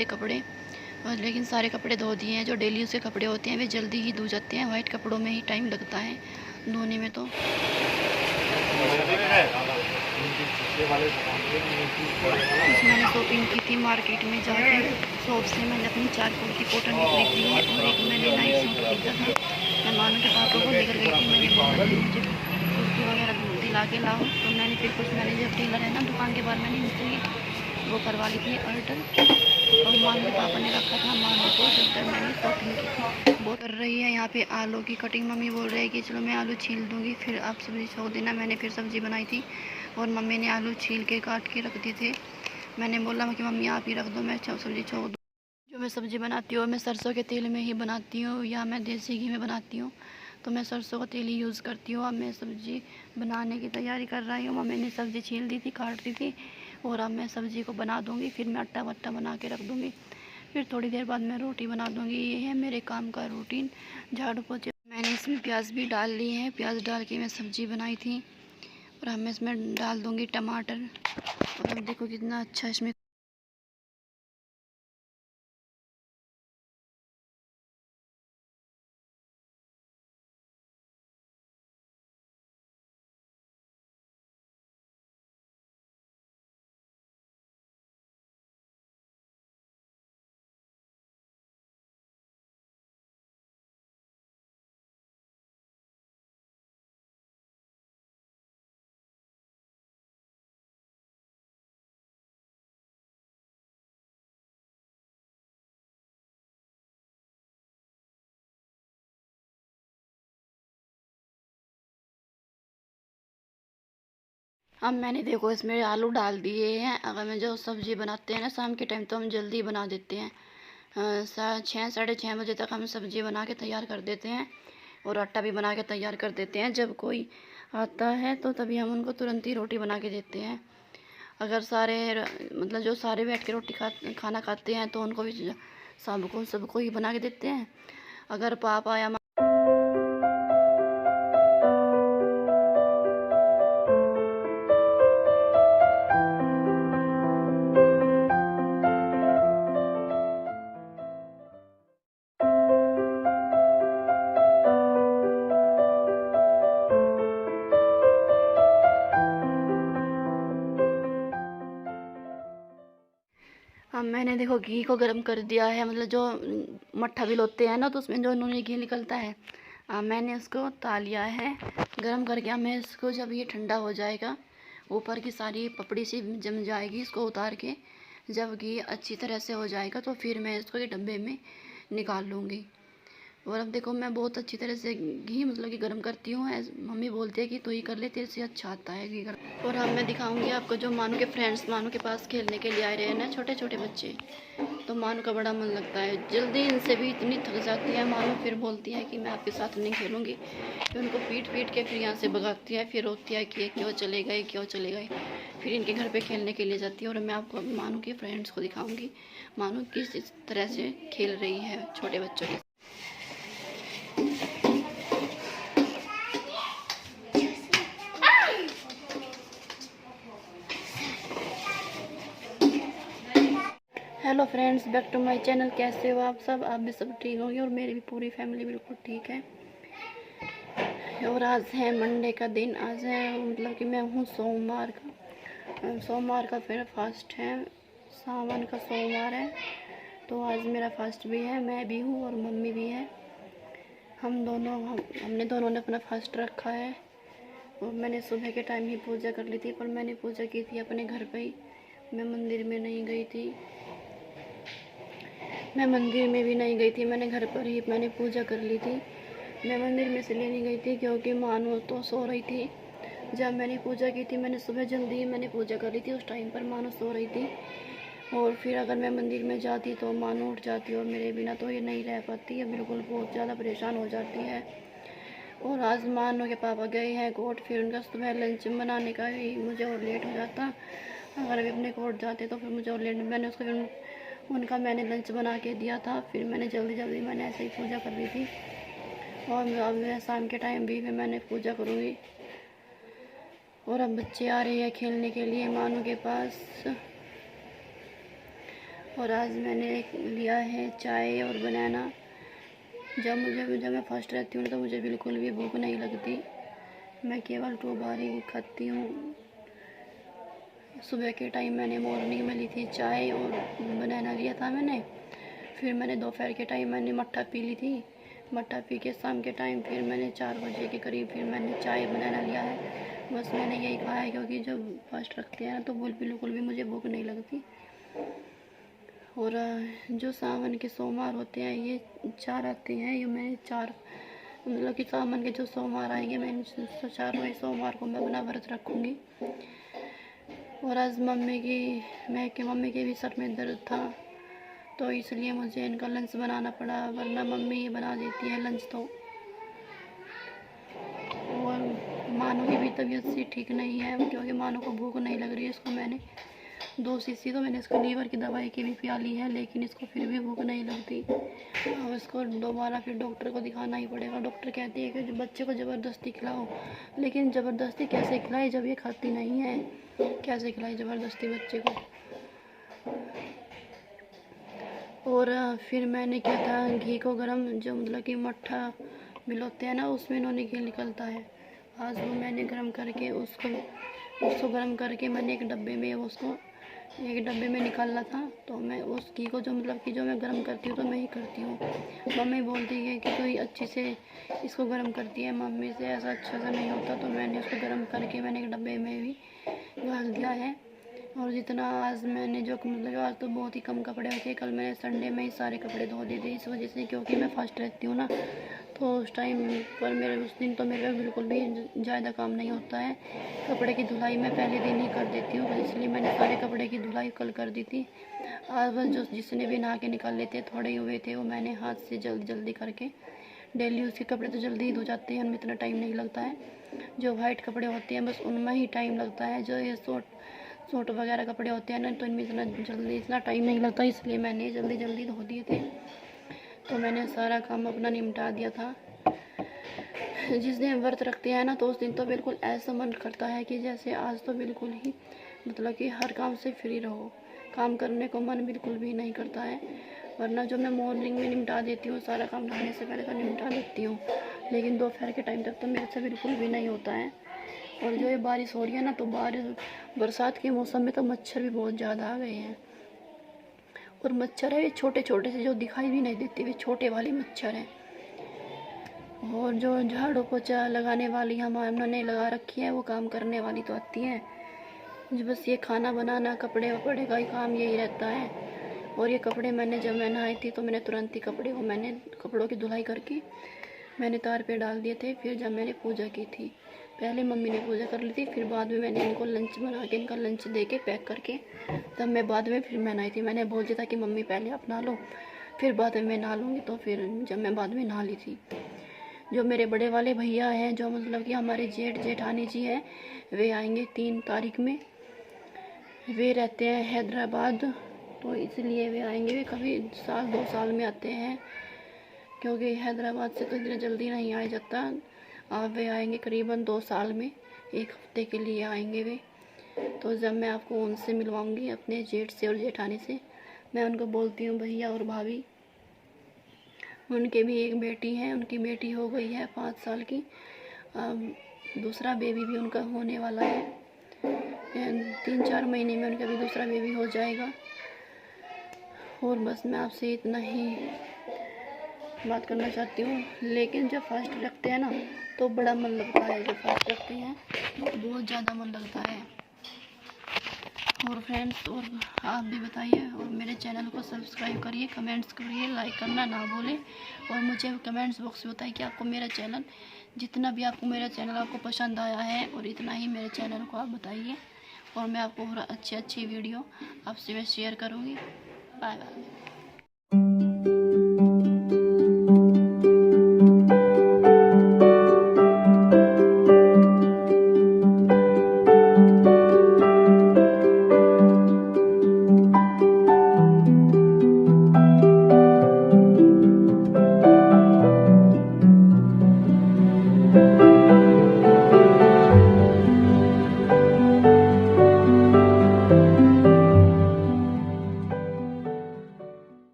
से कपड़े, और लेकिन सारे कपड़े धो दिए हैं। जो डेली यूज़ के कपड़े होते हैं वे जल्दी ही धो जाते हैं, वाइट कपड़ों में ही टाइम लगता है धोने में। तो कुछ मैंने शॉपिंग की थी मार्केट में जाकर। शॉप से मैंने अपनी 4 फूल की कॉटन भी खरीदी है और एक मैंने नाइट सूट खरीदा था। मेहमानों के पापा को लेकर गई थी। मैंने बोला कि मुझे कुर्ती वगैरह दिला के लाओ, तो मैंने फिर कुछ मैंने जब टेलर है ना दुकान के बाहर, मैंने इनसे वो करवा ली थी ऑर्डर। और मानो के पापा ने रखा था मानो को, जब तक मैंने शॉपिंग की थी। वो कर रही है यहाँ पे आलू की कटिंग। मम्मी बोल रही है कि चलो मैं आलू छील दूँगी, फिर आप सब्ज़ी छोड़ देना। मैंने फिर सब्ज़ी बनाई थी और मम्मी ने आलू छील के काट के रख दिए थे। मैंने बोला कि मम्मी आप ही रख दो, मैं सब्ज़ी छोड़ दूँ। जो मैं सब्ज़ी बनाती हूँ मैं सरसों के तेल में ही बनाती हूँ या मैं देसी घी में बनाती हूँ, तो मैं सरसों का तेल ही यूज़ करती हूँ। अब मैं सब्ज़ी बनाने की तैयारी कर रही हूँ। मम्मी ने सब्ज़ी छील दी थी, काट दी थी, और अब मैं सब्ज़ी को बना दूँगी। फिर मैं आटा वट्टा बना के रख दूँगी। फिर थोड़ी देर बाद मैं रोटी बना दूँगी। ये है मेरे काम का रूटीन। झाड़ू पोछे मैंने इसमें प्याज भी डाल ली है। प्याज डाल के मैं सब्ज़ी बनाई थी, और अब मैं इसमें डाल दूँगी टमाटर। और अब देखो कितना अच्छा इसमें अब मैंने देखो इसमें आलू डाल दिए हैं। अगर मैं जो सब्ज़ी बनाते हैं ना शाम के टाइम, तो हम जल्दी बना देते हैं। 6 साढ़े 6 बजे तक हम सब्ज़ी बना के तैयार कर देते हैं, और आटा भी बना के तैयार कर देते हैं। जब कोई आता है तो तभी हम उनको तुरंत ही रोटी बना के देते हैं। अगर सारे मतलब जो सारे बैठ के खाना खाते हैं तो उनको भी सबको ही बना के देते हैं। अगर पापा या अब मैंने देखो घी को गर्म कर दिया है। मतलब जो मट्ठा भिगोते हैं ना, तो उसमें जो उन्होंने घी निकलता है, मैंने उसको ताल लिया है गर्म करके। मैं इसको जब ये ठंडा हो जाएगा, ऊपर की सारी पपड़ी सी जम जाएगी, इसको उतार के जब घी अच्छी तरह से हो जाएगा तो फिर मैं इसको एक डब्बे में निकाल लूँगी। और अब देखो मैं बहुत अच्छी तरह से घी मतलब कि गर्म करती हूँ। मम्मी बोलती है कि तू ही कर ले, तेरे से अच्छा आता है घी गर्म। और अब मैं दिखाऊंगी आपको जो मानू के फ्रेंड्स मानू के पास खेलने के लिए आए रहे हैं ना, छोटे छोटे बच्चे। तो मानू का बड़ा मन लगता है। जल्दी इनसे भी इतनी थक जाती है मानू, फिर बोलती है कि मैं आपके साथ नहीं खेलूँगी। फिर उनको पीट पीट के फिर यहाँ से भगाती है, फिर रोती है कि क्यों चले गए, क्यों चले गए। फिर इनके घर पे खेलने के लिए जाती है। और मैं आपको मानू के फ्रेंड्स को दिखाऊंगी मानू किस तरह से खेल रही है छोटे बच्चों के। Hello friends, back to my channel. कैसे हो आप सब? आप भी सब ठीक होंगे, और मेरी भी पूरी फैमिली बिल्कुल ठीक है। और आज है मंडे का दिन। आज है मतलब कि मैं हूँ सोमवार का फिर फास्ट है। सावन का सोमवार है, तो आज मेरा फास्ट भी है। मैं भी हूँ और मम्मी भी है। हमने दोनों ने अपना फास्ट रखा है। और मैंने सुबह के टाइम ही पूजा कर ली थी, पर मैंने पूजा की थी अपने घर पे ही। मैं मंदिर में नहीं गई थी। मैं मंदिर में भी नहीं गई थी, मैंने घर पर ही मैंने पूजा कर ली थी। मैं मंदिर में इसलिए नहीं गई थी क्योंकि मानो तो सो रही थी। जब मैंने पूजा की थी, मैंने सुबह जल्दी ही मैंने पूजा कर ली थी। उस टाइम पर मानो सो रही थी, और फिर अगर मैं मंदिर में जाती तो मानो उठ जाती, और मेरे बिना तो ये नहीं रह पाती है, बिल्कुल बहुत ज़्यादा परेशान हो जाती है। और आज मानो के पापा गए हैं कोर्ट, फिर उनका सुबह लंच बनाने का भी मुझे और लेट हो जाता। अगर वे अपने कोर्ट जाते तो फिर मुझे और लेट, मैंने उसको उनका मैंने लंच बना के दिया था। फिर मैंने जल्दी जल्दी मैंने ऐसे ही पूजा कर ली थी। और अब मैं शाम के टाइम भी मैंने पूजा करूँगी। और अब बच्चे आ रहे हैं खेलने के लिए मानो के पास। और आज मैंने लिया है चाय और बनाना। जब मैं फर्स्ट रहती हूँ तो मुझे बिल्कुल भी भूख नहीं लगती। मैं केवल 2 बार ही खाती हूँ। सुबह के टाइम मैंने मॉर्निंग में ली थी चाय और बनाना लिया था मैंने। फिर मैंने दोपहर के टाइम मैंने मट्ठा पी ली थी। मट्ठा पी के शाम के टाइम फिर मैंने 4 बजे के करीब फिर मैंने चाय बनाना लिया है। बस मैंने यही खाया है, क्योंकि जब फर्स्ट रखते हैं ना तो बिल्कुल भी मुझे भूख नहीं लगती। और जो सावन के सोमवार होते हैं ये 4 आते हैं, ये मैं 4 मतलब कि सावन के जो सोमवार आएंगे मैं इन 4वें सोमवार को मैं अपना व्रत रखूँगी। और आज मम्मी के भी सर में दर्द था, तो इसलिए मुझे इनका लंच बनाना पड़ा, वरना मम्मी ही बना देती है लंच तो। और मानो की भी तबीयत सी ठीक नहीं है, क्योंकि मानो को भूख नहीं लग रही है। इसको मैंने 2 शीशी तो मैंने इसको लीवर की दवाई की भी पिया ली है, लेकिन इसको फिर भी भूख नहीं लगती। अब इसको दोबारा फिर डॉक्टर को दिखाना ही पड़ेगा। डॉक्टर कहती है कि जो बच्चे को ज़बरदस्ती खिलाओ, लेकिन ज़बरदस्ती कैसे खिलाए जब ये खाती नहीं है। कैसे खिलाए ज़बरदस्ती बच्चे को। और फिर मैंने क्या था, घी को गरम, जो मतलब कि मट्ठा मिलाते हैं ना उसमें इन्होंने घी निकलता है। आज वो मैंने गरम करके उसको गरम करके मैंने एक डब्बे में निकालना था। तो मैं उस घी को जो मतलब कि जो मैं गरम करती हूँ तो मैं ही करती हूँ। मम्मी बोलती है कि कोई अच्छी से इसको गरम करती है, मम्मी से ऐसा अच्छा सा नहीं होता। तो मैंने उसको गरम करके मैंने एक डब्बे में भी डाल दिया है। और जितना आज मैंने जो मतलब आज तो बहुत ही कम कपड़े होते हैं। कल मैंने संडे में ही सारे कपड़े धो दिए थे, इस वजह से, क्योंकि मैं फास्ट रहती हूँ ना, तो उस टाइम पर उस दिन तो मेरे बिल्कुल भी ज़्यादा काम नहीं होता है। कपड़े की धुलाई मैं पहले दिन ही कर देती हूँ, इसलिए मैंने सारे कपड़े की धुलाई कल कर दी थी। आज बस जिसने भी नहा के निकाल लेते थोड़े ही हुए थे, वो मैंने हाथ से जल्दी करके, डेली यूज़ के कपड़े तो जल्दी ही धो जाते हैं, उनमें इतना टाइम नहीं लगता है। जो वाइट कपड़े होते हैं बस उनमें ही टाइम लगता है। जो ये सूट वगैरह कपड़े होते हैं ना, तो इनमें इतना टाइम नहीं लगता, इसलिए मैंने जल्दी धो दिए थे। तो मैंने सारा काम अपना निपटा दिया था। जिस दिन व्रत रखते हैं ना तो उस दिन तो बिल्कुल ऐसा मन करता है कि जैसे आज तो बिल्कुल ही मतलब कि हर काम से फ्री रहो, काम करने को मन बिल्कुल भी नहीं करता है। वरना जो मैं मॉर्निंग में निपटा देती हूँ सारा काम, नहाने से पहले तो निपटा लेती हूँ, लेकिन दोपहर के टाइम तक तो मेरे से बिल्कुल भी नहीं होता है। और जो ये बारिश हो रही है ना, तो बरसात के मौसम में तो मच्छर भी बहुत ज़्यादा आ गए हैं। और मच्छर है ये छोटे छोटे से, जो दिखाई भी नहीं देते, वे छोटे वाले मच्छर हैं। और जो झाड़ू पोछा लगाने वाली हमने लगा रखी है, वो काम करने वाली तो आती है। बस ये खाना बनाना, कपड़े वपड़े का ही काम यही रहता है। और ये कपड़े जब मैं नहाई थी तो मैंने तुरंत ही कपड़ों की धुलाई करके मैंने तार पे डाल दिए थे। फिर जब मैंने पूजा की थी, पहले मम्मी ने पूजा कर ली थी, फिर बाद में मैंने इनको लंच बना के, इनका लंच दे के पैक करके, तब मैं बाद में फिर मैं नहाई थी। मैंने बोल दिया था कि मम्मी पहले आप नहा लो, फिर बाद में मैं नहा लूँगी। तो फिर जब मैं बाद में नहा ली थी, जो मेरे बड़े वाले भैया हैं, जो मतलब कि हमारे जेठानी जी हैं, वे आएंगे 3 तारीख में। वे रहते हैं हैदराबाद, तो इसलिए वे आएंगे। वे कभी 2 साल में आते हैं, क्योंकि हैदराबाद से तो इतनी जल्दी नहीं आया जाता। अब वे आएंगे करीबन 2 साल में, 1 हफ्ते के लिए आएंगे वे। तो जब मैं आपको उनसे मिलवाऊंगी, अपने जेठ से और जेठानी से, मैं उनको बोलती हूँ भैया और भाभी। उनके भी एक बेटी है, उनकी बेटी हो गई है 5 साल की। दूसरा बेबी भी उनका होने वाला है, 3-4 महीने में उनका भी दूसरा बेबी हो जाएगा। और बस मैं आपसे इतना ही बात करना चाहती हूँ। लेकिन जब फास्ट रखते हैं ना तो बड़ा मन लगता है, जब फास्ट रखते हैं बहुत ज़्यादा मन लगता है। और फ्रेंड्स, और आप भी बताइए, और मेरे चैनल को सब्सक्राइब करिए, कमेंट्स करिए, लाइक करना ना भूलें। और मुझे कमेंट्स बॉक्स में बताइए कि आपको मेरा चैनल, जितना भी आपको मेरा चैनल आपको पसंद आया है, और इतना ही मेरे चैनल को आप बताइए। और मैं आपको और अच्छी वीडियो आपसे मैं शेयर करूँगी। Bye bye.